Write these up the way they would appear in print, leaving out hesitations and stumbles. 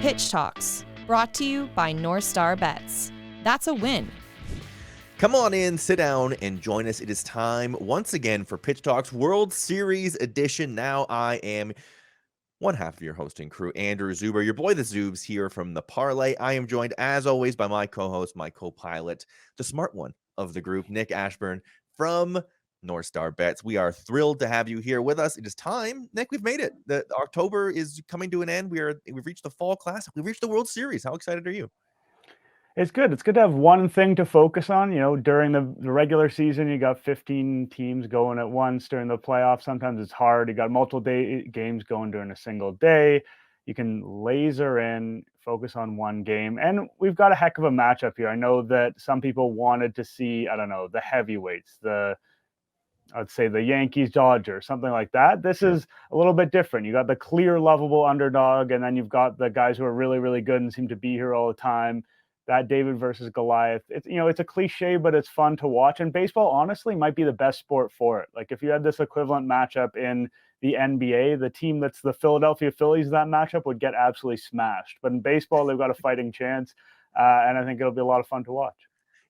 Pitch Talks, brought to you by NorthStar Bets. That's a win. Come on in, sit down, and join us. It is time once again for Pitch Talks World Series edition. Now I am one half of your hosting crew, Andrew Zuber, your boy the Zoobs here from the Parleh. I am joined, as always, by my co-host, my co-pilot, the smart one of the group, Nick Ashbourne from NorthStar Bets. We are thrilled to have you here with us. It is time, Nick. We've made it. The October is coming to an end. We've reached the Fall Classic. We've reached the World Series. How excited are you? It's good. It's good to have one thing to focus on. You know, during the regular season, you got 15 teams going at once. During the playoffs, sometimes it's hard. You got multiple games going during a single day. You can laser in, focus on one game. And we've got a heck of a matchup here. I know that some people wanted to see, I don't know, the heavyweights, I'd say the Yankees, Dodgers, something like that. This is a little bit different. You got the clear, lovable underdog, and then you've got the guys who are really, really good and seem to be here all the time. That David versus Goliath. It's a cliche, but it's fun to watch. And baseball, honestly, might be the best sport for it. Like if you had this equivalent matchup in the NBA, the team that's the Philadelphia Phillies, that matchup would get absolutely smashed. But in baseball, they've got a fighting chance, and I think it'll be a lot of fun to watch.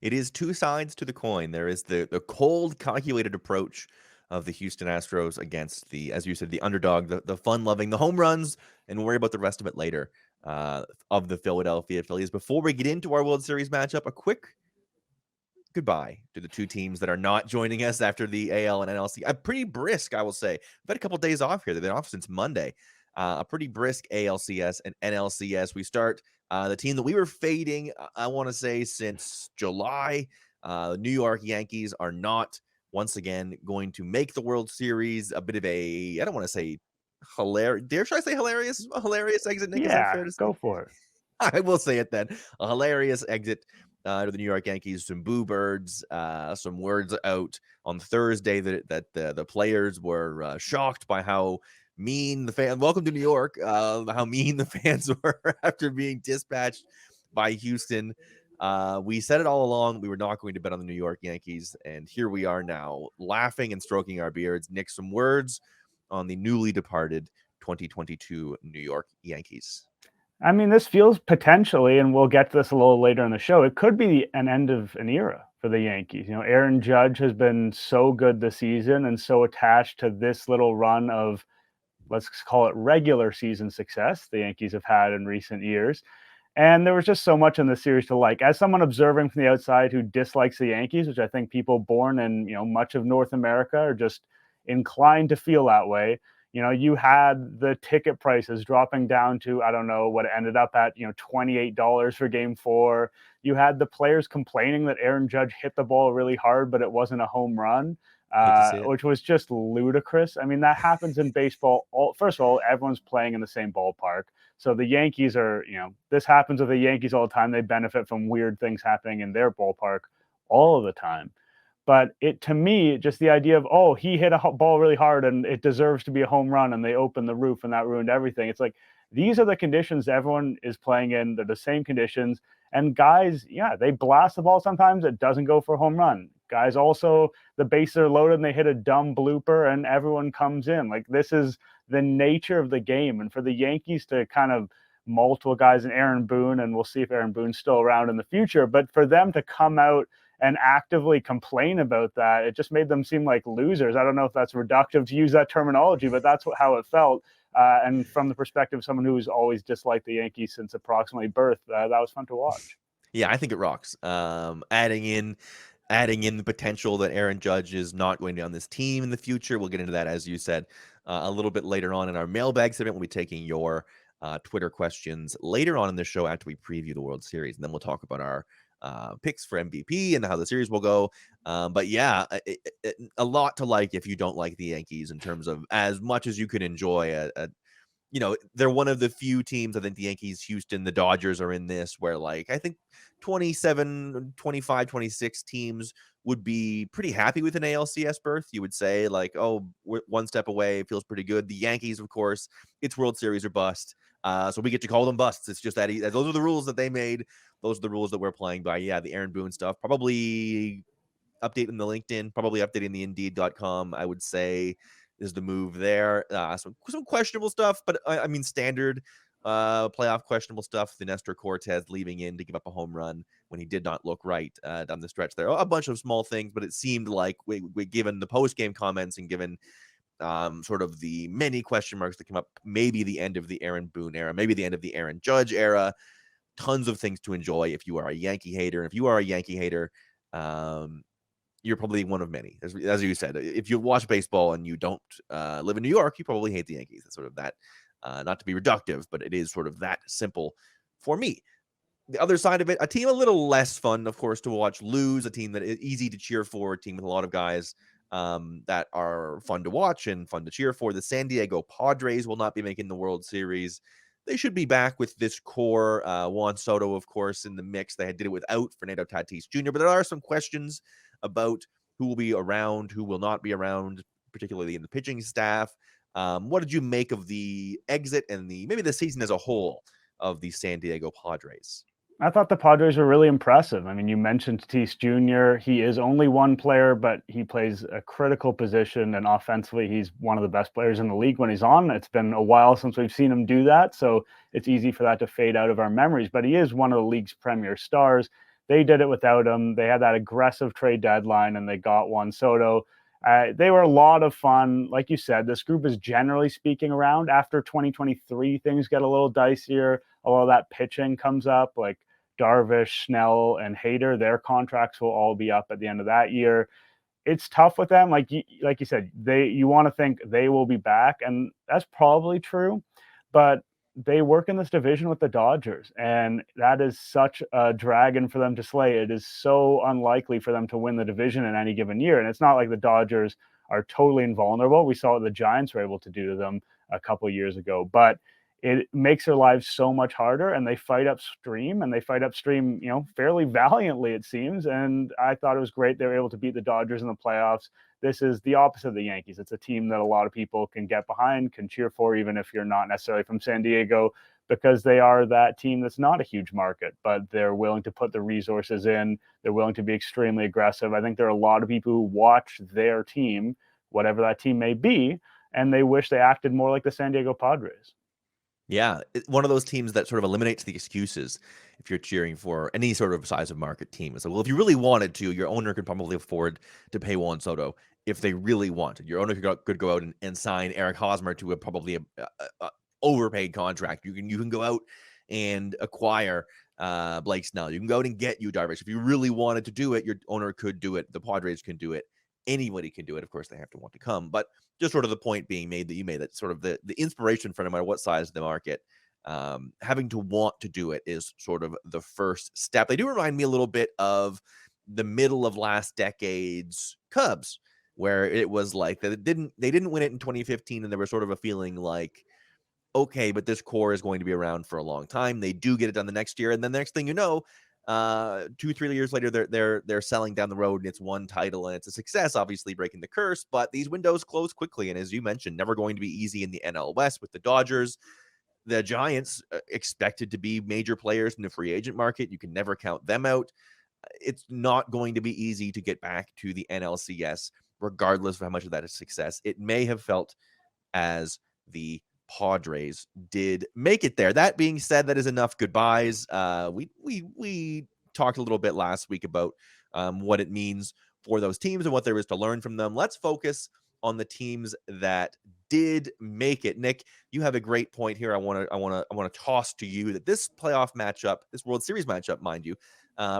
It is two sides to the coin. There is the cold, calculated approach of the Houston Astros against the, as you said, the underdog, the fun-loving, the home runs, and worry about the rest of it later. Of the Philadelphia Phillies. Before we get into our World Series matchup, a quick goodbye to the two teams that are not joining us after the AL and NLC. A pretty brisk, I will say. We've had a couple of days off here. They've been off since Monday. A pretty brisk ALCS and NLCS. We start the team that we were fading, I want to say, since July. The New York Yankees are not, once again, going to make the World Series. A bit of a, I don't want to say hilarious. Should I say hilarious? A hilarious exit, Nick? Yeah, is that fair to say? Go for it. I will say it then. A hilarious exit to the New York Yankees. Some boo birds. Some words out on Thursday that the players were shocked by how mean the fans. Welcome to New York. How mean the fans were after being dispatched by Houston. We said it all along. We were not going to bet on the New York Yankees, and here we are now, laughing and stroking our beards. Nick, some words on the newly departed 2022 New York Yankees. I mean, this feels potentially, and we'll get to this a little later in the show, it could be an end of an era for the Yankees. You know, Aaron Judge has been so good this season and so attached to this little run of, let's call it regular season success the Yankees have had in recent years. And there was just so much in the series to like. As someone observing from the outside who dislikes the Yankees, which I think people born in, much of North America are just inclined to feel that way. You had the ticket prices dropping down to, I don't know what it ended up at, $28 for game 4. You had the players complaining that Aaron Judge hit the ball really hard, but it wasn't a home run, which was just ludicrous. I mean, that happens in baseball. First of all, everyone's playing in the same ballpark. So the Yankees are, this happens with the Yankees all the time. They benefit from weird things happening in their ballpark all of the time. But to me, just the idea of, he hit a ball really hard and it deserves to be a home run and they opened the roof and that ruined everything. It's like, these are the conditions everyone is playing in. They're the same conditions. And guys, they blast the ball sometimes. It doesn't go for a home run. Guys also, the bases are loaded and they hit a dumb blooper and everyone comes in. Like, this is the nature of the game. And for the Yankees to kind of multiple guys in Aaron Boone, and we'll see if Aaron Boone's still around in the future, but for them to come out and actively complain about that, it just made them seem like losers. I don't know if that's reductive to use that terminology, but that's how it felt. And from the perspective of someone who's always disliked the Yankees since approximately birth, that was fun to watch. Yeah, I think it rocks. Adding in the potential that Aaron Judge is not going to be on this team in the future. We'll get into that, as you said, a little bit later on in our mailbag segment. We'll be taking your Twitter questions later on in the show after we preview the World Series, and then we'll talk about our picks for MVP and how the series will go. But yeah, a lot to like if you don't like the Yankees in terms of as much as you can enjoy they're one of the few teams. I think the Yankees, Houston, the Dodgers are in this where, like, I think 27, 25, 26 teams would be pretty happy with an ALCS berth. You would say, like, we're one step away. It feels pretty good. The Yankees, of course, it's World Series or bust. So we get to call them busts. It's just that those are the rules that they made. Those are the rules that we're playing by. Yeah, the Aaron Boone stuff, probably updating the LinkedIn, probably updating the Indeed.com, I would say, is the move there. Some questionable stuff, but I mean, standard playoff questionable stuff. The Nestor Cortez leaving in to give up a home run when he did not look right down the stretch there. A bunch of small things, but it seemed like we given the post-game comments and given sort of the many question marks that came up, maybe the end of the Aaron Boone era, maybe the end of the Aaron Judge era. Tons of things to enjoy if you are a Yankee hater. And if you are a Yankee hater, you're probably one of many. As you said, if you watch baseball and you don't live in New York, you probably hate the Yankees. It's sort of that, not to be reductive, but it is sort of that simple for me. The other side of it, a team a little less fun, of course, to watch lose, a team that is easy to cheer for, a team with a lot of guys that are fun to watch and fun to cheer for. The San Diego Padres will not be making the World Series. They should be back with this core. Juan Soto, of course, in the mix. They did it without Fernando Tatis Jr., but there are some questions about who will be around, who will not be around, particularly in the pitching staff. What did you make of the exit and maybe the season as a whole of the San Diego Padres? I thought the Padres were really impressive. I mean, you mentioned Tatis Jr. He is only one player, but he plays a critical position, and offensively, he's one of the best players in the league when he's on. It's been a while since we've seen him do that, so it's easy for that to fade out of our memories, but he is one of the league's premier stars. They did it without him. They had that aggressive trade deadline, and they got Juan Soto. They were a lot of fun. Like you said, this group is generally speaking around. After 2023, things get a little dicier. A lot of that pitching comes up, like Darvish, Snell, and Hader. Their contracts will all be up at the end of that year. It's tough with them. Like you said, you want to think they will be back, and that's probably true. But they work in this division with the Dodgers, and that is such a dragon for them to slay. It is so unlikely for them to win the division in any given year. And it's not like the Dodgers are totally invulnerable. We saw what the Giants were able to do to them a couple of years ago. But it makes their lives so much harder, and they fight upstream, fairly valiantly, it seems. And I thought it was great they were able to beat the Dodgers in the playoffs. This is the opposite of the Yankees. It's a team that a lot of people can get behind, can cheer for, even if you're not necessarily from San Diego, because they are that team that's not a huge market, but they're willing to put the resources in. They're willing to be extremely aggressive. I think there are a lot of people who watch their team, whatever that team may be, and they wish they acted more like the San Diego Padres. Yeah, one of those teams that sort of eliminates the excuses if you're cheering for any sort of size of market team. So, well, if you really wanted to, your owner could probably afford to pay Juan Soto if they really wanted. Your owner could go out and sign Eric Hosmer to probably a overpaid contract. You can go out and acquire Blake Snell. You can go out and get Darvish. If you really wanted to do it, your owner could do it. The Padres can do it. Anybody can do it. Of course, they have to want to come, but just sort of the point being made that you made, that sort of the inspiration for no matter what size of the market, having to want to do it is sort of the first step. They do remind me a little bit of the middle of last decade's Cubs, where it was like they didn't win it in 2015, and there was sort of a feeling like, okay, but this core is going to be around for a long time. They do get it done the next year, and then the next thing you know, 2-3 years later, they're selling down the road, and it's one title, and it's a success, obviously breaking the curse. But these windows close quickly, and as you mentioned, never going to be easy in the NL West with the Dodgers. The Giants expected to be major players in the free agent market. You can never count them out. It's not going to be easy to get back to the NLCS, regardless of how much of that is success. It may have felt as the Padres did make it there. That being said, that is enough goodbyes. We talked a little bit last week about what it means for those teams and what there is to learn from them. Let's focus on the teams that did make it. Nick, you have a great point here. I want to toss to you that this playoff matchup, this World Series matchup, mind you,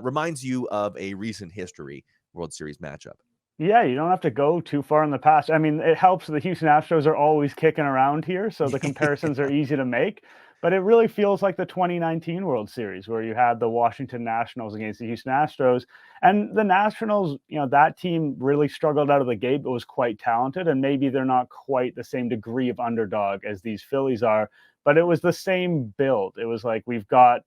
reminds you of a recent history World Series matchup. Yeah, you don't have to go too far in the past. I mean, it helps the Houston Astros are always kicking around here, so the comparisons are easy to make. But it really feels like the 2019 World Series, where you had the Washington Nationals against the Houston Astros. And the Nationals, that team really struggled out of the gate, but was quite talented. And maybe they're not quite the same degree of underdog as these Phillies are, but it was the same build. It was like we've got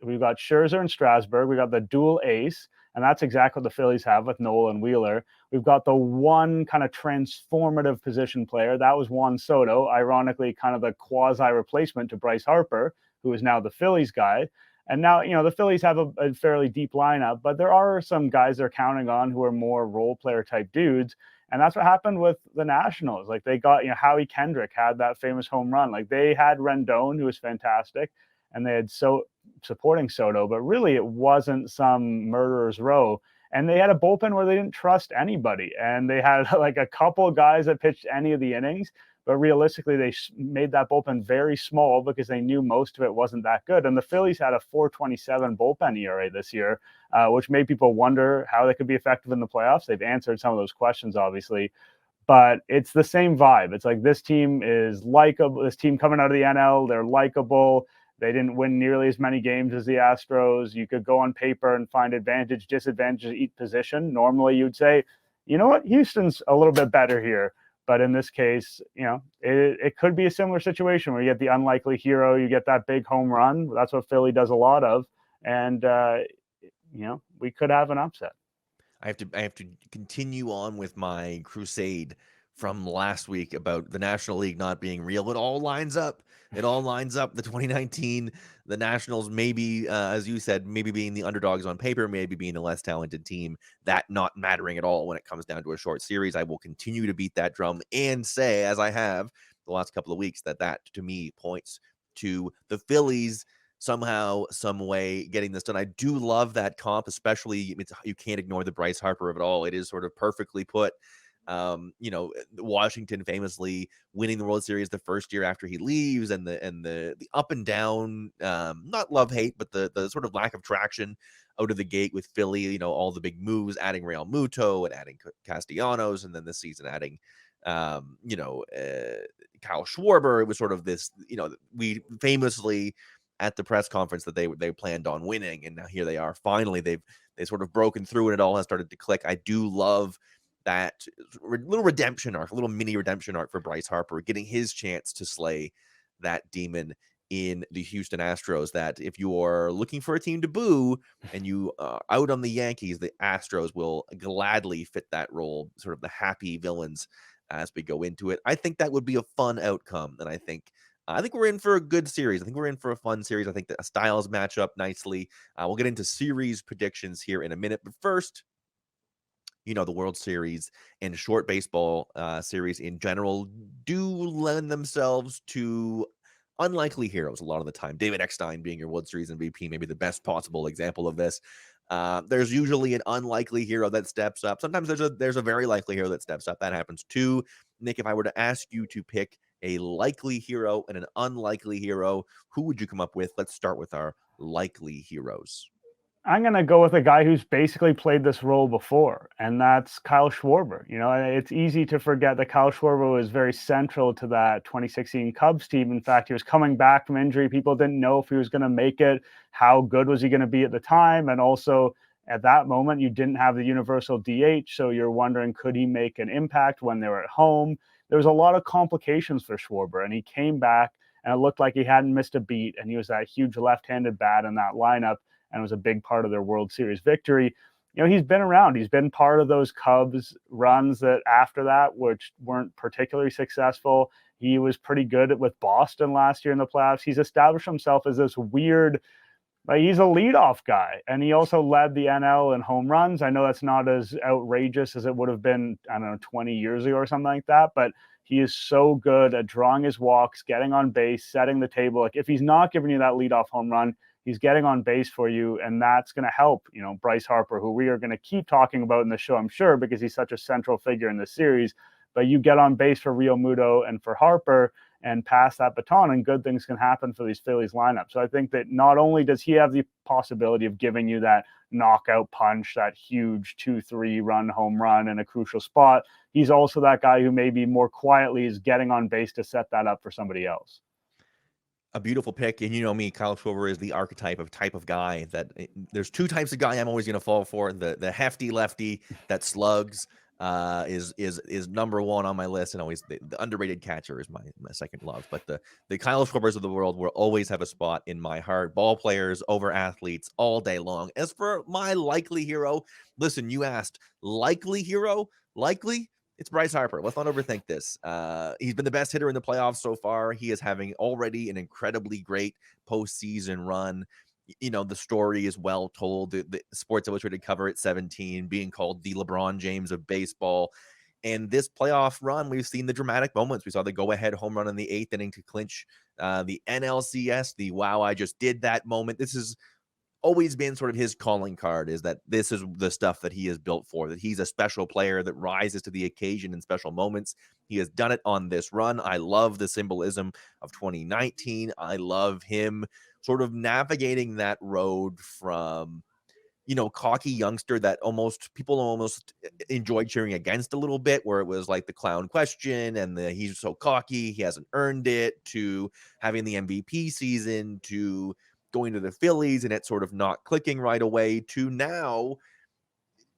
Scherzer and Strasburg. We got the dual ace. And that's exactly what the Phillies have with Nola and Wheeler. We've got the one kind of transformative position player. That was Juan Soto, ironically, kind of the quasi-replacement to Bryce Harper, who is now the Phillies guy. And now, the Phillies have a fairly deep lineup, but there are some guys they're counting on who are more role player type dudes. And that's what happened with the Nationals. Like they got, Howie Kendrick had that famous home run. Like they had Rendon, who was fantastic, and they had supporting Soto, but really it wasn't some murderer's row. And they had a bullpen where they didn't trust anybody. And they had like a couple of guys that pitched any of the innings, but realistically, they made that bullpen very small because they knew most of it wasn't that good. And the Phillies had a 4.27 bullpen ERA this year, which made people wonder how they could be effective in the playoffs. They've answered some of those questions, obviously, but it's the same vibe. It's like this team is likable. This team coming out of the NL, they're likable. They didn't win nearly as many games as the Astros. You could go on paper and find advantage, disadvantage at each position. Normally, you'd say, you know what, Houston's a little bit better here. But in this case, it could be a similar situation where you get the unlikely hero, you get that big home run. That's what Philly does a lot of. And, we could have an upset. I have to continue on with my crusade from last week about the National League not being real. It all lines up. It all lines up. The 2019, the Nationals, maybe, as you said, maybe being the underdogs on paper, maybe being a less talented team, that not mattering at all when it comes down to a short series. I will continue to beat that drum and say, as I have the last couple of weeks, that to me points to the Phillies somehow, some way getting this done. I do love that comp, especially you can't ignore the Bryce Harper of it all. It is sort of perfectly put. Washington famously winning the World Series the first year after he leaves, and the up and down, not love hate, but the sort of lack of traction out of the gate with Philly. All the big moves, adding Real Muto and adding Castellanos, and then this season adding Kyle Schwarber. It was sort of this, we famously at the press conference that they planned on winning, and now here they are. Finally, they've sort of broken through, and it all has started to click. I do love that little redemption arc, a little mini redemption arc for Bryce Harper, getting his chance to slay that demon in the Houston Astros. That if you are looking for a team to boo and you are out on the Yankees, the Astros will gladly fit that role, sort of the happy villains as we go into it. I think that would be a fun outcome, and I think we're in for a good series. I think we're in for a fun series. I think the styles match up nicely. We'll get into series predictions here in a minute, but first, the World Series and short baseball series in general do lend themselves to unlikely heroes a lot of the time. David Eckstein being your World Series MVP, maybe the best possible example of this. There's usually an unlikely hero that steps up. Sometimes there's a very likely hero that steps up. That happens too. Nick, if I were to ask you to pick a likely hero and an unlikely hero, who would you come up with? Let's start with our likely heroes. I'm going to go with a guy who's basically played this role before, and that's Kyle Schwarber. It's easy to forget that Kyle Schwarber was very central to that 2016 Cubs team. In fact, he was coming back from injury. People didn't know if he was going to make it. How good was he going to be at the time? And also, at that moment, you didn't have the universal DH, so you're wondering, could he make an impact when they were at home? There was a lot of complications for Schwarber, and he came back, and it looked like he hadn't missed a beat, and he was that huge left-handed bat in that lineup, and was a big part of their World Series victory. He's been around. He's been part of those Cubs runs that after that, which weren't particularly successful. He was pretty good with Boston last year in the playoffs. He's established himself as this weird, he's a leadoff guy, and he also led the NL in home runs. I know that's not as outrageous as it would have been, 20 years ago or something like that, but he is so good at drawing his walks, getting on base, setting the table. Like if he's not giving you that leadoff home run, he's getting on base for you, and that's going to help, Bryce Harper, who we are going to keep talking about in the show, I'm sure, because he's such a central figure in this series. But you get on base for Real Muto and for Harper and pass that baton, and good things can happen for these Phillies lineup. So I think that not only does he have the possibility of giving you that knockout punch, that huge 2-3 run home run in a crucial spot, he's also that guy who maybe more quietly is getting on base to set that up for somebody else. A beautiful pick, and me, Kyle Schwarber is the archetype of type of guy that there's two types of guy I'm always going to fall for. The hefty lefty that slugs is number one on my list, and always the underrated catcher is my second love. But the Kyle Schwarbers of the world will always have a spot in my heart. Ball players over athletes all day long. As for my likely hero, listen, you asked likely hero, likely. It's Bryce Harper. Let's not overthink this. He's been the best hitter in the playoffs so far. He is having already an incredibly great postseason run. The story is well told. The Sports Illustrated cover at 17 being called the LeBron James of baseball. And this playoff run, we've seen the dramatic moments. We saw the go-ahead home run in the 8th inning to clinch the NLCS, the wow, I just did that moment. This has always been sort of his calling card, is that this is the stuff that he is built for, that he's a special player that rises to the occasion in special moments. He has done it on this run. I love the symbolism of 2019. I love him sort of navigating that road from, cocky youngster that people almost enjoyed cheering against a little bit, where it was like the clown question and he's so cocky, he hasn't earned it, to having the MVP season, to going to the Phillies and it sort of not clicking right away, to now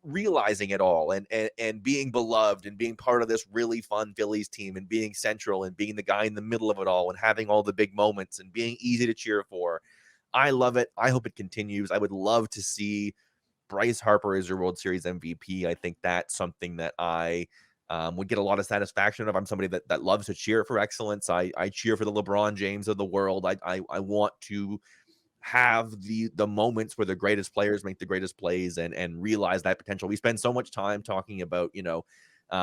realizing it all and being beloved and being part of this really fun Phillies team and being central and being the guy in the middle of it all and having all the big moments and being easy to cheer for. I love it. I hope it continues. I would love to see Bryce Harper as your World Series MVP. I think that's something that I would get a lot of satisfaction of. I'm somebody that loves to cheer for excellence. I cheer for the LeBron James of the world. I want to have the moments where the greatest players make the greatest plays and realize that potential. We spend so much time talking about,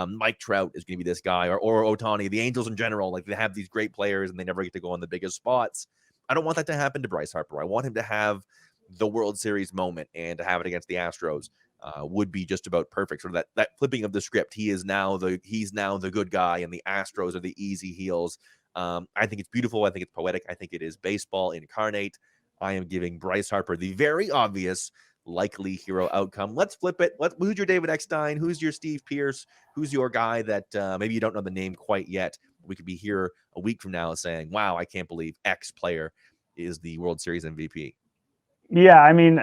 Mike Trout is going to be this guy, or Ohtani, the Angels in general. Like, they have these great players and they never get to go on the biggest spots. I don't want that to happen to Bryce Harper. I want him to have the World Series moment, and to have it against the Astros would be just about perfect. Sort of that flipping of the script. He's now the good guy, and the Astros are the easy heels. I think it's beautiful. I think it's poetic. I think it is baseball incarnate. I am giving Bryce Harper the very obvious likely hero outcome. Let's flip it. Who's your David Eckstein? Who's your Steve Pierce? Who's your guy that maybe you don't know the name quite yet? We could be here a week from now saying, wow, I can't believe X player is the World Series MVP. Yeah, I mean,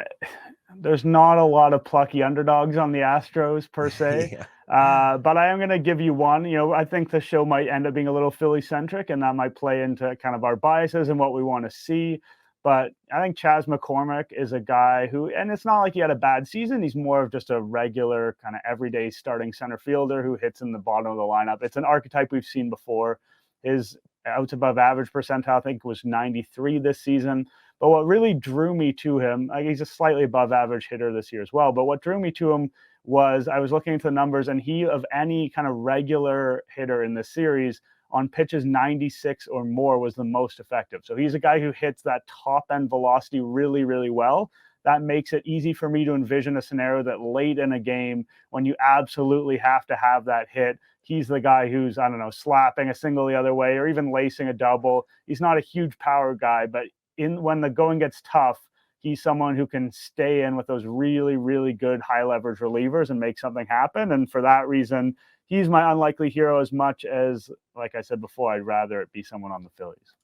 there's not a lot of plucky underdogs on the Astros per se. Yeah. But I am going to give you one. I think the show might end up being a little Philly-centric, and that might play into kind of our biases and what we want to see. But I think Chas McCormick is a guy who, and it's not like he had a bad season. He's more of just a regular kind of everyday starting center fielder who hits in the bottom of the lineup. It's an archetype we've seen before. His outs above average percentile, I think, was 93 this season. But what really drew me to him, he's a slightly above average hitter this year as well. But what drew me to him was I was looking into the numbers, and he, of any kind of regular hitter in this series, on pitches 96 or more, was the most effective. So he's a guy who hits that top end velocity really, really well. That makes it easy for me to envision a scenario that late in a game, when you absolutely have to have that hit, he's the guy who's, I don't know, slapping a single the other way or even lacing a double. He's not a huge power guy, but when the going gets tough, he's someone who can stay in with those really, really good high leverage relievers and make something happen. And for that reason, he's my unlikely hero, as much as, like I said before, I'd rather it be someone on the Phillies.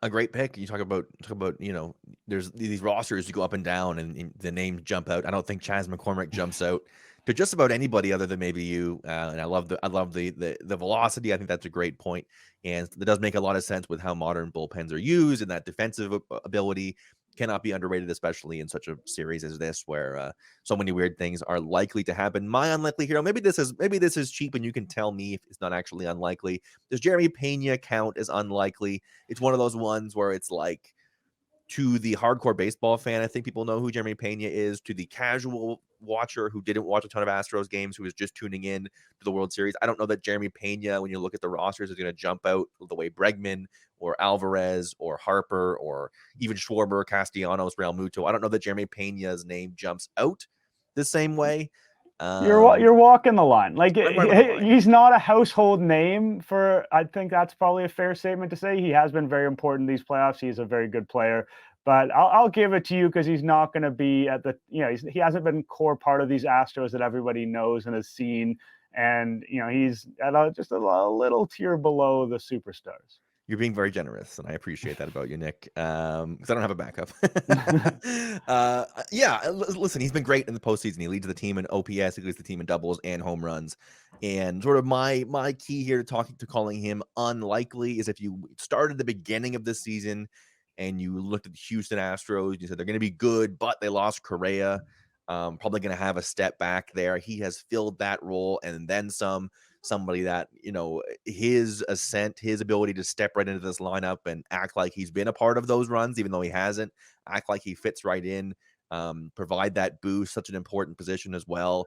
A great pick. You talk about, there's these rosters you go up and down and the names jump out. I don't think Chas McCormick jumps out to just about anybody other than maybe you. And I love the velocity. I think that's a great point. And it does make a lot of sense with how modern bullpens are used, and that defensive ability cannot be underrated, especially in such a series as this, where so many weird things are likely to happen. My unlikely hero, maybe this is cheap, and you can tell me if it's not actually unlikely. Does Jeremy Pena count as unlikely? It's one of those ones where it's like, to the hardcore baseball fan, I think people know who Jeremy Pena is. To the casual watcher who didn't watch a ton of Astros games, who was just tuning in to the World Series, I don't know that Jeremy Pena, when you look at the rosters, is going to jump out the way Bregman or Alvarez or Harper or even Schwarber, Castellanos, Real Muto. I don't know that Jeremy Pena's name jumps out the same way. You're walking the line. Like, line. He's not a household name for. I think that's probably a fair statement to say. He has been very important in these playoffs. He's a very good player, but I'll give it to you because he's not going to be at the. He hasn't been core part of these Astros that everybody knows and has seen, and he's at just a little tier below the superstars. You're being very generous, and I appreciate that about you, Nick, because I don't have a backup. Listen, he's been great in the postseason. He leads the team in OPS, he leads the team in doubles and home runs. And sort of my key here to calling him unlikely is if you started the beginning of the season and you looked at the Houston Astros, you said they're going to be good, but they lost Correa. Probably going to have a step back there. He has filled that role and then some. Somebody that, his ascent, his ability to step right into this lineup and act like he's been a part of those runs, even though he hasn't, act like he fits right in, provide that boost, such an important position as well.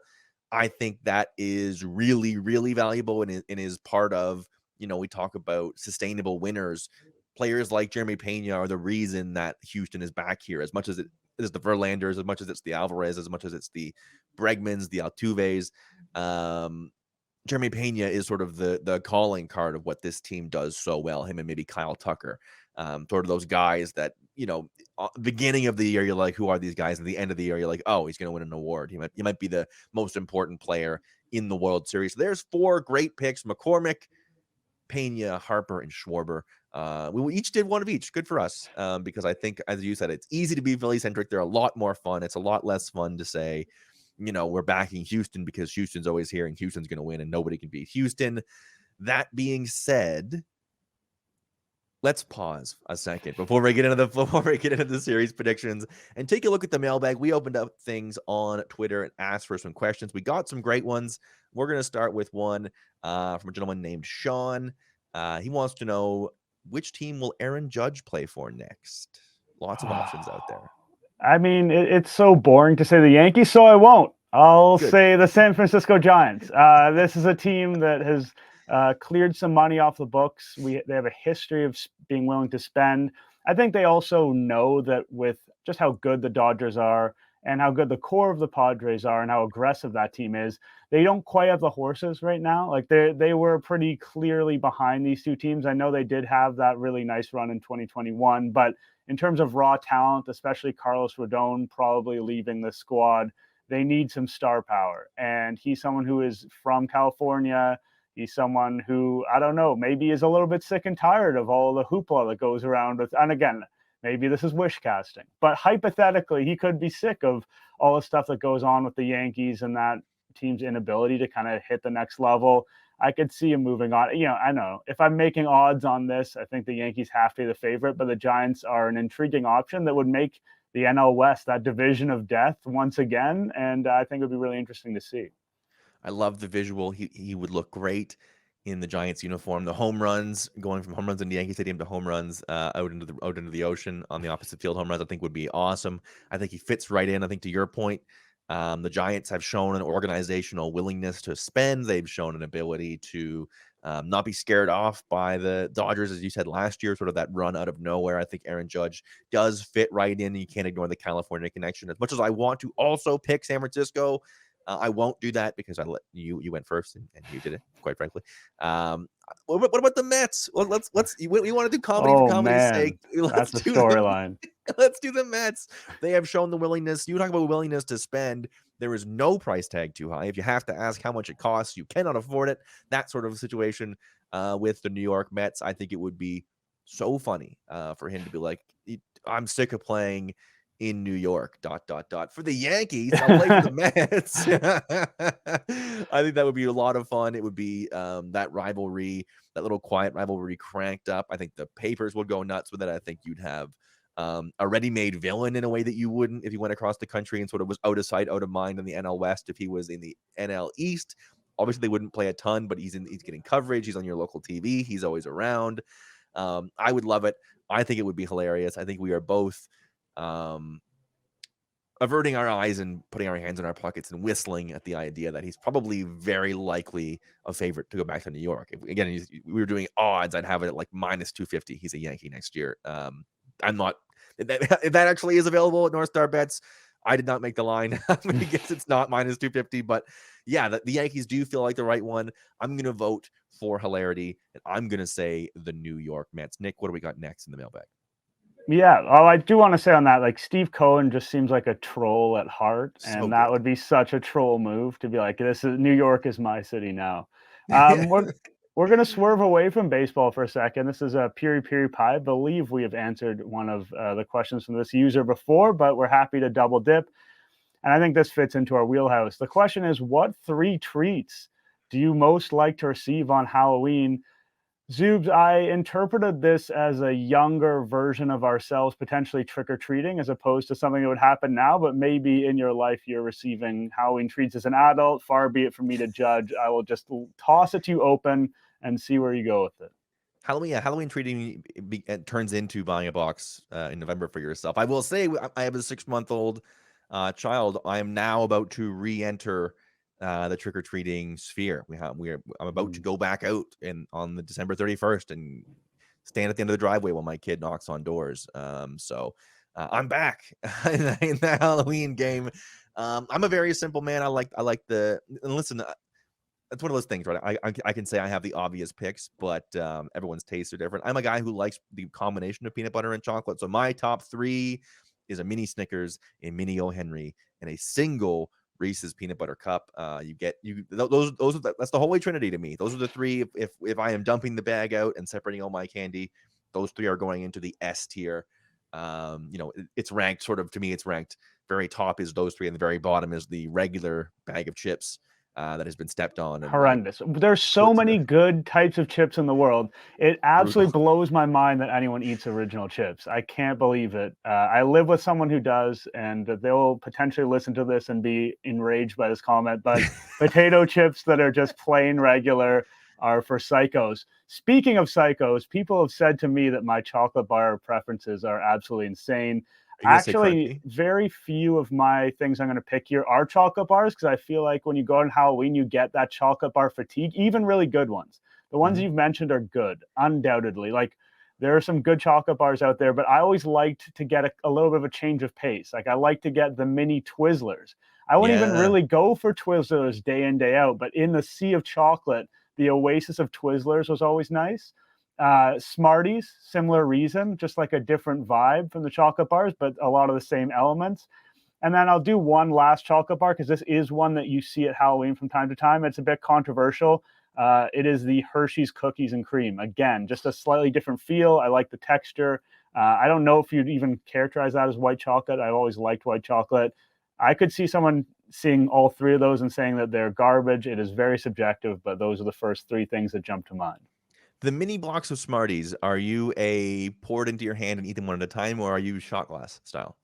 I think that is really, really valuable and is part of, we talk about sustainable winners. Players like Jeremy Pena are the reason that Houston is back here, as much as it is the Verlanders, as much as it's the Alvarez, as much as it's the Bregmans, the Altuves. Jeremy Pena is sort of the calling card of what this team does so well. Him and maybe Kyle Tucker, sort of those guys that, beginning of the year, you're like, who are these guys? At the end of the year, you're like, oh, he's going to win an award. He might be the most important player in the World Series. So there's 4 great picks: McCormick, Pena, Harper, and Schwarber. We each did one of each. Good for us, because I think, as you said, it's easy to be Philly-centric. They're a lot more fun. It's a lot less fun to say, we're backing Houston because Houston's always here and Houston's going to win and nobody can beat Houston. That being said, let's pause a second before we get into the series predictions and take a look at the mailbag. We opened up things on Twitter and asked for some questions. We got some great ones. We're going to start with one from a gentleman named Sean. He wants to know, which team will Aaron Judge play for next? Lots of options out there. I mean, it's so boring to say the Yankees, so I won't. I'll Good. say the San Francisco Giants. This is a team that has cleared some money off the books. They have a history of being willing to spend. I think they also know that with just how good the Dodgers are and how good the core of the Padres are and how aggressive that team is, they don't quite have the horses right now. Like they were pretty clearly behind these 2 teams. I know they did have that really nice run in 2021, but in terms of raw talent, especially Carlos Rodon probably leaving the squad, they need some star power. And he's someone who is from California. He's someone who, I don't know, maybe is a little bit sick and tired of all the hoopla that goes around with, and again, maybe this is wish casting, but hypothetically, he could be sick of all the stuff that goes on with the Yankees and that team's inability to kind of hit the next level. I could see him moving on. I know if I'm making odds on this, I think the Yankees have to be the favorite, but the Giants are an intriguing option that would make the NL West that division of death once again. And I think it would be really interesting to see. I love the visual. He would look great in the Giants uniform. The home runs, going from home runs in Yankee Stadium to home runs out into the ocean on the opposite field home runs, I think would be awesome. I think he fits right in. I think, to your point, the Giants have shown an organizational willingness to spend. They've shown an ability to not be scared off by the Dodgers, as you said last year, sort of that run out of nowhere. I think Aaron Judge does fit right in. You can't ignore the California connection. As much as I want to also pick San Francisco, I won't do that because I let you went first and you did it, quite frankly. What about the Mets? Well, let's we want to do comedy for comedy's sake. That's a storyline. Let's do the Mets. They have shown the willingness. You talk about willingness to spend. There is no price tag too high. If you have to ask how much it costs, you cannot afford it. That sort of situation with the New York Mets, I think it would be so funny for him to be like, I'm sick of playing in New York, ... For the Yankees, I'll play for the Mets. I think that would be a lot of fun. It would be that rivalry, that little quiet rivalry cranked up. I think the papers would go nuts with it. I think you'd have a ready-made villain in a way that you wouldn't if he went across the country and sort of was out of sight, out of mind in the NL West. If he was in the NL East, obviously they wouldn't play a ton, but he's getting coverage. He's on your local TV. He's always around. I would love it. I think it would be hilarious. I think we are both averting our eyes and putting our hands in our pockets and whistling at the idea that he's probably very likely a favorite to go back to New York. We were doing odds, I'd have it at like minus 250. He's a Yankee next year. I'm not, if that actually is available at NorthStar Bets, I did not make the line. I'm going to guess it's not minus 250, but yeah, the Yankees do feel like the right one. I'm going to vote for hilarity, and I'm going to say the New York Mets. Nick, what do we got next in the mailbag? Yeah, I do want to say on that, like, Steve Cohen just seems like a troll at heart, and that would be such a troll move to be like, New York is my city now. We're going to swerve away from baseball for a second. This is a Piri Piri Pie. I believe we have answered one of the questions from this user before, but we're happy to double dip. And I think this fits into our wheelhouse. The question is, what 3 treats do you most like to receive on Halloween? Zoobs, I interpreted this as a younger version of ourselves potentially trick-or-treating as opposed to something that would happen now, but maybe in your life you're receiving Halloween treats as an adult. Far be it from me to judge. I will just toss it to you open and see where you go with it. Halloween treating turns into buying a box in November for yourself. I will say I have a 6-month-old child. I am now about to re-enter the trick-or-treating sphere. I'm about to go back out on the December 31st and stand at the end of the driveway while my kid knocks on doors. So I'm back in the Halloween game. I'm a very simple man. I like and listen, it's one of those things, right? I can say I have the obvious picks, but everyone's tastes are different. I'm a guy who likes the combination of peanut butter and chocolate. So my top 3 is a mini Snickers, a mini O. Henry, and a single Reese's peanut butter cup. That's the holy trinity to me. Those are the 3. If I am dumping the bag out and separating all my candy, those 3 are going into the S tier. It's ranked sort of, to me, it's ranked very top is those 3, and the very bottom is the regular bag of chips that has been stepped on. And horrendous. There's so many good types of chips in the world. It absolutely blows my mind that anyone eats original chips. I can't believe it. I live with someone who does, and they'll potentially listen to this and be enraged by this comment, but potato chips that are just plain regular are for psychos. Speaking of psychos, people have said to me that my chocolate bar preferences are absolutely insane. Actually, very few of my things I'm going to pick here are chocolate bars, because I feel like when you go on Halloween, you get that chocolate bar fatigue, even really good ones. The ones you've mentioned are good, undoubtedly. Like, there are some good chocolate bars out there, but I always liked to get a little bit of a change of pace. Like, I like to get the mini Twizzlers. I wouldn't even really go for Twizzlers day in, day out, but in the sea of chocolate, the oasis of Twizzlers was always nice. Smarties, similar reason, just like a different vibe from the chocolate bars, but a lot of the same elements. And then I'll do one last chocolate bar, because this is one that you see at Halloween from time to time. It's a bit controversial. It is the Hershey's Cookies and Cream. Again, just a slightly different feel. I like the texture. I don't know if you'd even characterize that as white chocolate. I've always liked white chocolate. I could see someone seeing all 3 of those and saying that they're garbage. It is very subjective, but those are the first 3 things that jump to mind. The mini blocks of Smarties, are you a pour it into your hand and eat them one at a time, or are you shot glass style?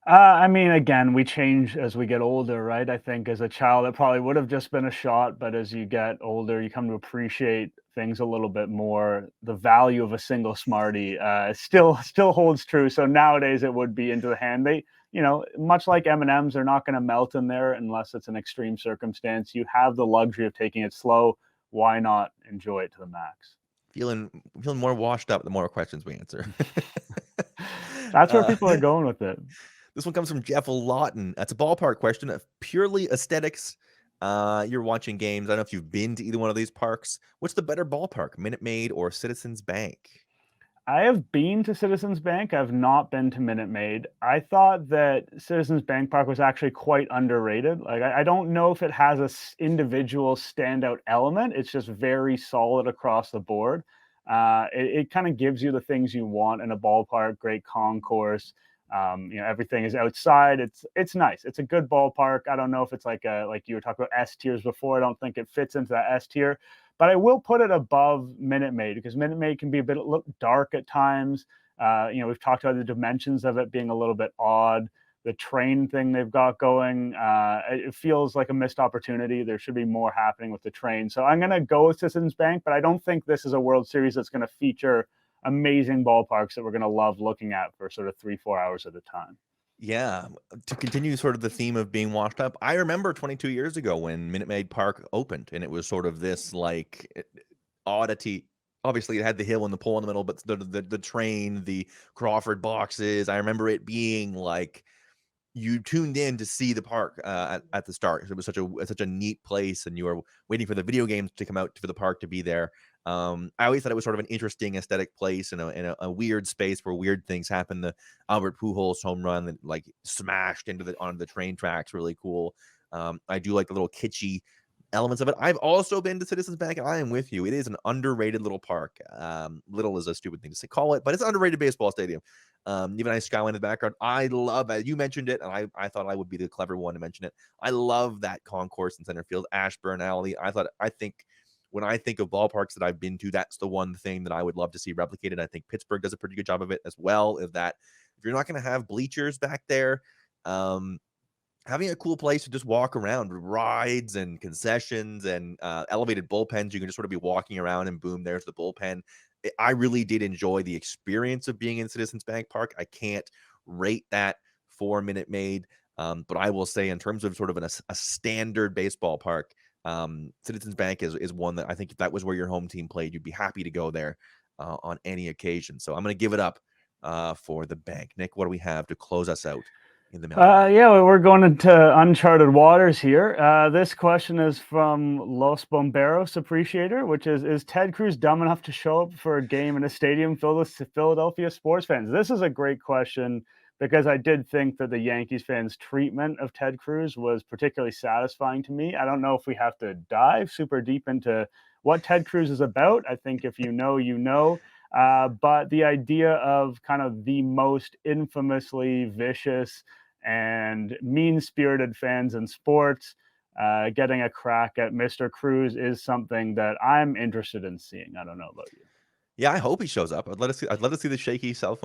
I mean, again, we change as we get older, right? I think as a child, it probably would have just been a shot, but as you get older, you come to appreciate things a little bit more. The value of a single Smartie still holds true. So nowadays, it would be into the hand. They, much like M&Ms, they're not going to melt in there unless it's an extreme circumstance. You have the luxury of taking it slow. Why not enjoy it to the max? Feeling more washed up the more questions we answer. That's where people are going with it. This one comes from Jeff Lawton. That's a ballpark question of purely aesthetics. You're watching games. I don't know if you've been to either one of these parks. What's the better ballpark, Minute Maid or Citizens Bank? I have been to Citizens Bank. I've not been to Minute Maid. I thought that Citizens Bank Park was actually quite underrated. Like, I don't know if it has a individual standout element. It's just very solid across the board. It kind of gives you the things you want in a ballpark. Great concourse. Everything is outside. It's nice. It's a good ballpark. I don't know if it's like you were talking about S tiers before. I don't think it fits into that S tier. But I will put it above Minute Maid, because Minute Maid can be a bit dark at times. We've talked about the dimensions of it being a little bit odd. The train thing they've got going, it feels like a missed opportunity. There should be more happening with the train. So I'm going to go with Citizens Bank, but I don't think this is a World Series that's going to feature amazing ballparks that we're going to love looking at for sort of 3-4 hours at a time. Yeah, to continue sort of the theme of being washed up, I remember 22 years ago when Minute Maid Park opened, and it was sort of this like oddity. Obviously, it had the hill and the pole in the middle, but the train, the Crawford boxes. I remember it being like you tuned in to see the park at the start. It was such a neat place, and you were waiting for the video games to come out for the park to be there. I always thought it was sort of an interesting aesthetic place in a weird space where weird things happen. The Albert Pujols home run that like smashed onto the train tracks, really cool. I do like the little kitschy elements of it. I've also been to Citizens Bank, and I am with you. It is an underrated little park. Little is a stupid thing to call it, but it's an underrated baseball stadium. Even nice skyline in the background. I love it. You mentioned it, and I thought I would be the clever one to mention it. I love that concourse in center field, Ashbourne Alley. I think when I think of ballparks that I've been to, that's the one thing that I would love to see replicated. I think Pittsburgh does a pretty good job of it as well. If you're not going to have bleachers back there, having a cool place to just walk around, rides and concessions and elevated bullpens, you can just sort of be walking around and boom, there's the bullpen. I really did enjoy the experience of being in Citizens Bank Park. I can't rate that for Minute Maid. But I will say, in terms of sort of a standard baseball park, Citizens Bank is one that I think if that was where your home team played, you'd be happy to go there on any occasion. So I'm going to give it up for the bank. Nick, what do we have to close us out in the mailbag? Yeah, we're going into uncharted waters here. This question is from Los Bomberos Appreciator, which is Ted Cruz dumb enough to show up for a game in a stadium filled with Philadelphia sports fans? This is a great question because I did think that the Yankees fans' treatment of Ted Cruz was particularly satisfying to me. I don't know if we have to dive super deep into what Ted Cruz is about. I think if you know, you know. But the idea of kind of the most infamously vicious and mean-spirited fans in sports getting a crack at Mr. Cruz is something that I'm interested in seeing. I don't know about you. Yeah, I hope he shows up. I'd love to see the shaky cell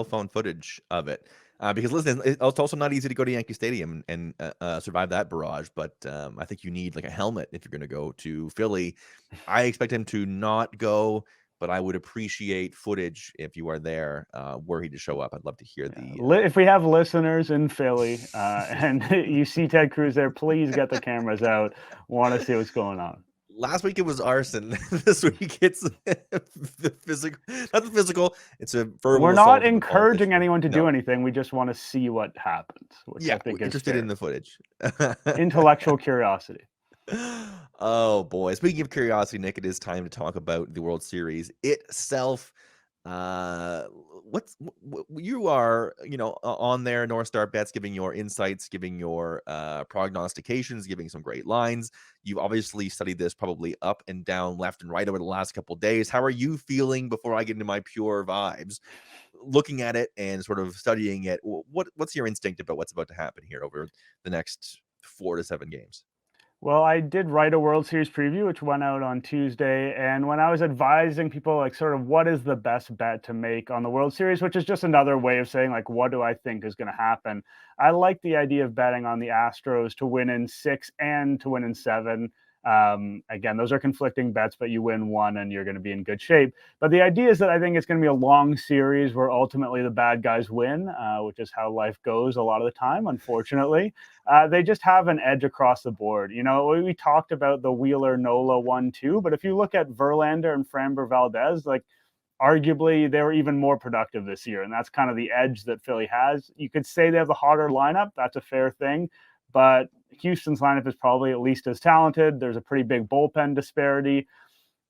phone footage of it. Because listen, it's also not easy to go to Yankee Stadium and survive that barrage. But I think you need like a helmet if you're going to go to Philly. I expect him to not go, but I would appreciate footage if you are there, were he to show up. I'd love to hear if we have listeners in Philly and you see Ted Cruz there, please get the cameras out. Want to see what's going on. Last week it was arson. This week it's the physical, not the physical. It's a verbal. We're not encouraging anyone to do anything. We just want to see what happens, which I think is interested in the footage. Intellectual curiosity. Oh boy! Speaking of curiosity, Nick, it is time to talk about the World Series itself. You are, on there, NorthStar Bets, giving your insights, giving your prognostications, giving some great lines. You've obviously studied this probably up and down, left and right over the last couple of days. How are you feeling before I get into my pure vibes? Looking at it and sort of studying it, what's your instinct about what's about to happen here over the next 4 to 7 games? Well, I did write a World Series preview, which went out on Tuesday. And when I was advising people, like, sort of what is the best bet to make on the World Series, which is just another way of saying, like, what do I think is going to happen? I like the idea of betting on the Astros to win in 6 and to win in 7. Again, those are conflicting bets, but you win one and you're going to be in good shape. But the idea is that I think it's going to be a long series where ultimately the bad guys win, which is how life goes a lot of the time, unfortunately. They just have an edge across the board. We talked about the Wheeler-Nola 1-2, but if you look at Verlander and Framber Valdez, like, arguably they were even more productive this year, and that's kind of the edge that Philly has. You could say they have the hotter lineup. That's a fair thing. But Houston's lineup is probably at least as talented. There's a pretty big bullpen disparity.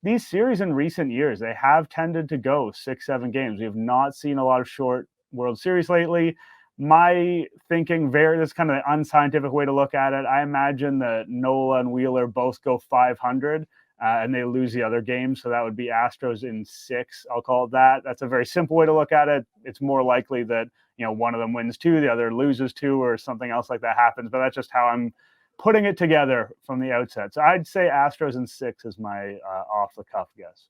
These series in recent years, they have tended to go 6-7 games. We have not seen a lot of short World Series lately. My thinking, this is kind of the unscientific way to look at it. I imagine that Nola and Wheeler both go 500 and they lose the other game. So that would be Astros in 6. I'll call it that. That's a very simple way to look at it. It's more likely that one of them wins 2, the other loses 2, or something else like that happens. But that's just how I'm putting it together from the outset. So I'd say Astros in 6 is my off-the-cuff guess.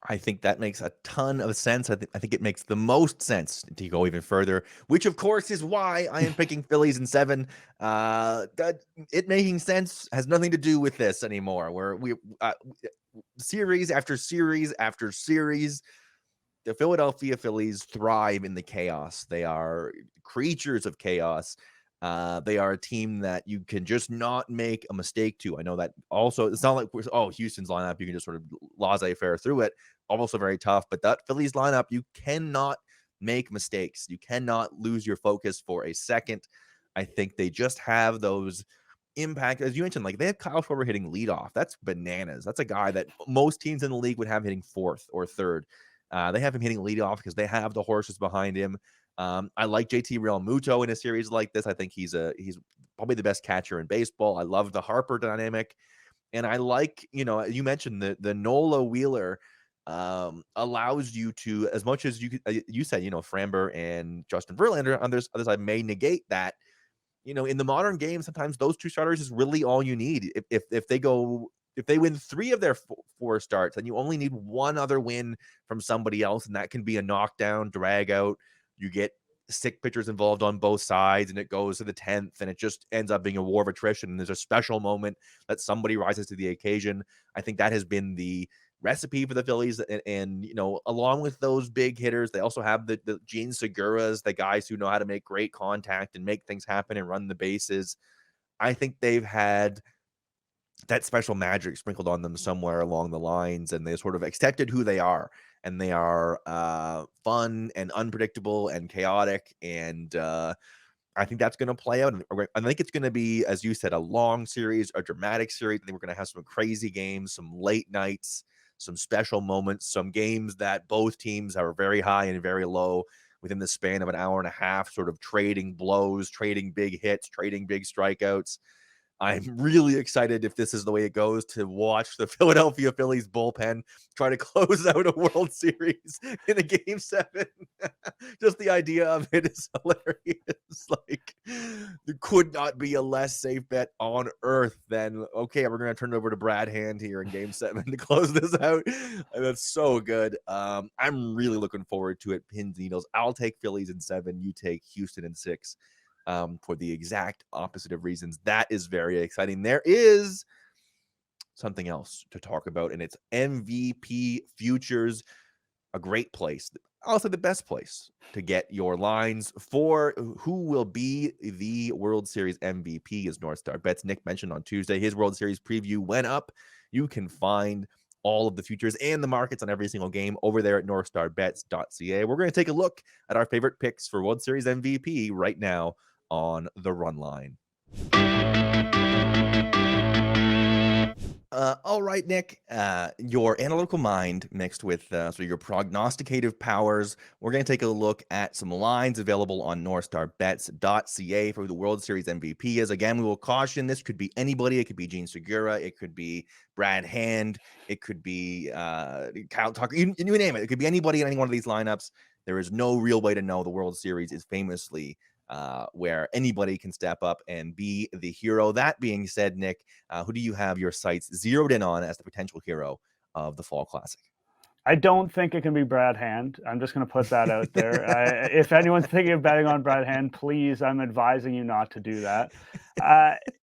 I think that makes a ton of sense. I think it makes the most sense to go even further, which of course is why I am picking Phillies in 7. That it making sense has nothing to do with this anymore. Where we series after series after series, the Philadelphia Phillies thrive in the chaos. They are creatures of chaos. They are a team that you can just not make a mistake to. I know that also, it's not like, Houston's lineup, you can just sort of laissez-faire through it. Also very tough, but that Phillies lineup, you cannot make mistakes. You cannot lose your focus for a second. I think they just have those impact, as you mentioned, like they have Kyle Schwarber hitting leadoff. That's bananas. That's a guy that most teams in the league would have hitting 4th or 3rd. They have him hitting leadoff because they have the horses behind him. I like JT Realmuto in a series like this. I think he's probably the best catcher in baseball. I love the Harper dynamic. And I like, you mentioned the Nola Wheeler allows you to, as much as you said, Framber and Justin Verlander, others I may negate that. In the modern game, sometimes those 2 starters is really all you need. If they win 3 of their 4 starts, then you only need 1 other win from somebody else, and that can be a knockdown, drag out. You get 6 pitchers involved on both sides, and it goes to the 10th, and it just ends up being a war of attrition. And there's a special moment that somebody rises to the occasion. I think that has been the recipe for the Phillies. And along with those big hitters, they also have the Gene Seguras, the guys who know how to make great contact and make things happen and run the bases. I think they've had that special magic sprinkled on them somewhere along the lines, and they sort of accepted who they are. And they are fun and unpredictable and chaotic. And I think that's going to play out. I think it's going to be, as you said, a long series, a dramatic series. I think we're going to have some crazy games, some late nights, some special moments, some games that both teams are very high and very low within the span of an hour and a half, sort of trading blows, trading big hits, trading big strikeouts. I'm really excited, if this is the way it goes, to watch the Philadelphia Phillies bullpen try to close out a World Series in a Game 7. Just the idea of it is hilarious. Like, there could not be a less safe bet on earth than, okay, we're going to turn it over to Brad Hand here in Game 7 to close this out. And that's so good. I'm really looking forward to it. Pins and needles. I'll take Phillies in 7. You take Houston in 6. For the exact opposite of reasons. That is very exciting. There is something else to talk about, and it's MVP futures. A great place, also the best place to get your lines for who will be the World Series MVP is NorthStar Bets. Nick mentioned on Tuesday his World Series preview went up. You can find all of the futures and the markets on every single game over there at northstarbets.ca. We're going to take a look at our favorite picks for World Series MVP right now on the Run Line. All right, Nick, your analytical mind mixed with sort of your prognosticative powers. We're going to take a look at some lines available on northstarbets.ca for who the World Series MVP is. Again, we will caution this could be anybody. It could be Gene Segura. It could be Brad Hand. It could be Kyle Tucker. You name it. It could be anybody in any one of these lineups. There is no real way to know. The World Series is famously where anybody can step up and be the hero. That being said, Nick, who do you have your sights zeroed in on as the potential hero of the Fall Classic? I don't think it can be Brad Hand. I'm just going to put that out there. If anyone's thinking of betting on Brad Hand, please, I'm advising you not to do that.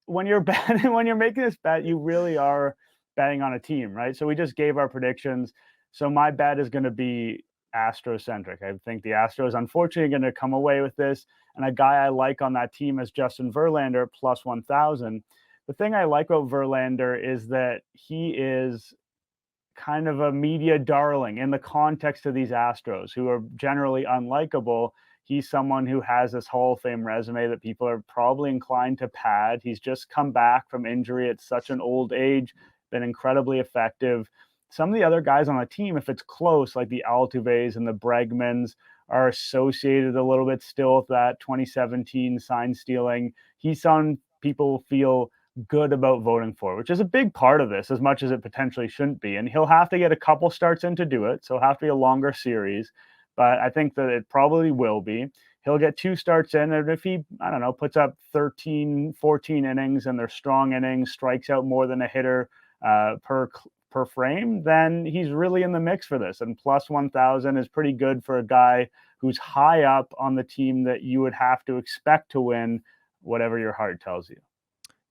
When you're making this bet, you really are betting on a team, right? So we just gave our predictions. So my bet is going to be Astros-centric. I think the Astros, unfortunately, are going to come away with this. And a guy I like on that team is Justin Verlander, plus 1,000. The thing I like about Verlander is that he is kind of a media darling in the context of these Astros, who are generally unlikable. He's someone who has this Hall of Fame resume that people are probably inclined to pad. He's just come back from injury at such an old age, been incredibly effective. Some of the other guys on the team, if it's close, like the Altuves and the Bregmans, are associated a little bit still with that 2017 sign stealing. He's someone people feel good about voting for, which is a big part of this, as much as it potentially shouldn't be. And he'll have to get a couple starts in to do it, so it'll have to be a longer series. But I think that it probably will be. He'll get 2 starts in, and if he, puts up 13, 14 innings and they're strong innings, strikes out more than a hitter per frame, then he's really in the mix for this. And plus 1,000 is pretty good for a guy who's high up on the team that you would have to expect to win, whatever your heart tells you.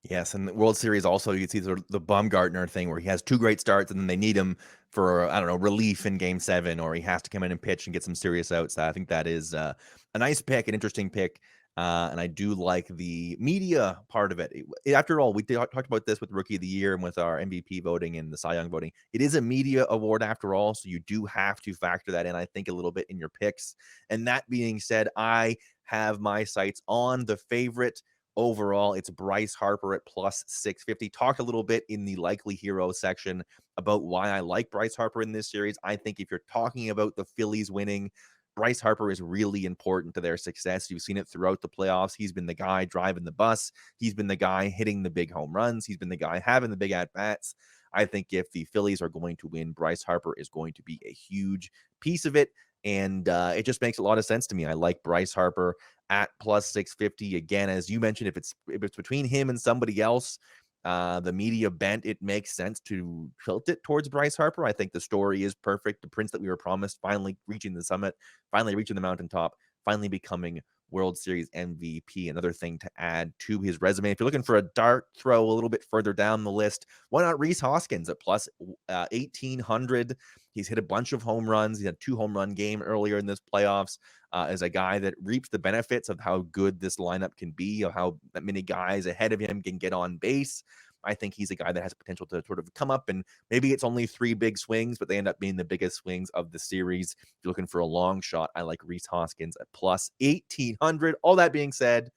Yes, and the World Series also, you see the Bumgarner thing where he has 2 great starts and then they need him for, relief in Game 7, or he has to come in and pitch and get some serious outs. I think that is a nice pick, an interesting pick. And I do like the media part of it. After all, we talked about this with Rookie of the Year and with our MVP voting and the Cy Young voting. It is a media award after all, so you do have to factor that in, I think, a little bit in your picks. And that being said, I have my sights on the favorite overall. It's Bryce Harper at plus 650. Talked a little bit in the likely hero section about why I like Bryce Harper in this series. I think if you're talking about the Phillies winning, Bryce Harper is really important to their success. You've seen it throughout the playoffs. He's been the guy driving the bus. He's been the guy hitting the big home runs. He's been the guy having the big at-bats. I think if the Phillies are going to win, Bryce Harper is going to be a huge piece of it. And it just makes a lot of sense to me. I like Bryce Harper at plus 650. Again, as you mentioned, if it's between him and somebody else, the media bent, it makes sense to tilt it towards Bryce Harper. I think the story is perfect. The prince that we were promised finally reaching the summit, finally reaching the mountaintop, finally becoming World Series MVP. Another thing to add to his resume. If you're looking for a dart throw a little bit further down the list, why not Rhys Hoskins at plus 1,800? He's hit a bunch of home runs. He had a 2-home run game earlier in this playoffs. As a guy that reaps the benefits of how good this lineup can be, of how many guys ahead of him can get on base. I think he's a guy that has potential to sort of come up, and maybe it's only 3 big swings, but they end up being the biggest swings of the series. If you're looking for a long shot, I like Rhys Hoskins at plus 1,800. All that being said,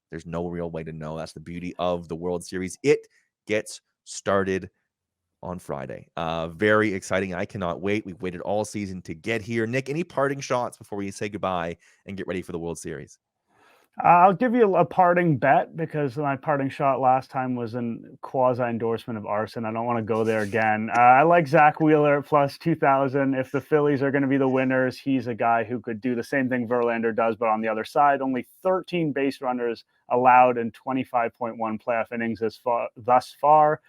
there's no real way to know. That's the beauty of the World Series. It gets started on Friday. Very exciting. I cannot wait. We've waited all season to get here. Nick, any parting shots before we say goodbye and get ready for the World Series? I'll give you a parting bet, because my parting shot last time was in quasi endorsement of arson. I don't want to go there again. I like Zach Wheeler at plus 2,000. If the Phillies are going to be the winners, he's a guy who could do the same thing Verlander does, but on the other side. Only 13 base runners allowed in 25.1 playoff innings thus far.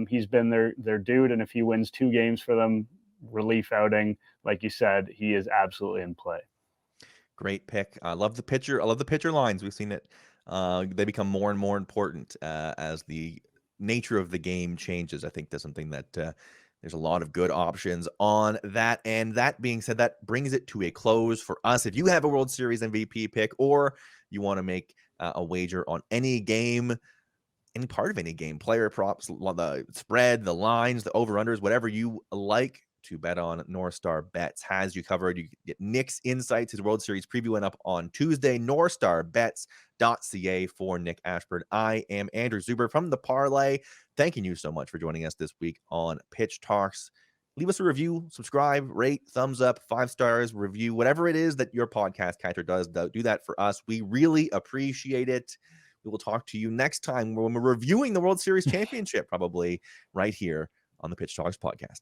He's been their dude, and if he wins 2 games for them, relief outing, like you said, he is absolutely in play. Great pick. I love the pitcher. I love the pitcher lines. We've seen it. They become more and more important as the nature of the game changes. I think that's something that there's a lot of good options on that. And that being said, that brings it to a close for us. If you have a World Series MVP pick, or you want to make a wager on any game, any part of any game, player props, the spread, the lines, the over-unders, whatever you like to bet on, NorthStar Bets has you covered. You get Nick's insights. His World Series preview went up on Tuesday. NorthStarBets.ca for Nick Ashbourne. I am Andrew Zuber from the Parleh. Thanking you so much for joining us this week on Pitch Talks. Leave us a review, subscribe, rate, thumbs up, 5 stars, review, whatever it is that your podcast catcher does. Do that for us. We really appreciate it. We will talk to you next time when we're reviewing the World Series championship, probably right here on the Pitch Talks podcast.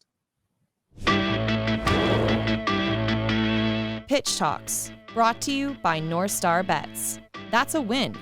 Pitch Talks, brought to you by NorthStar Bets. That's a win.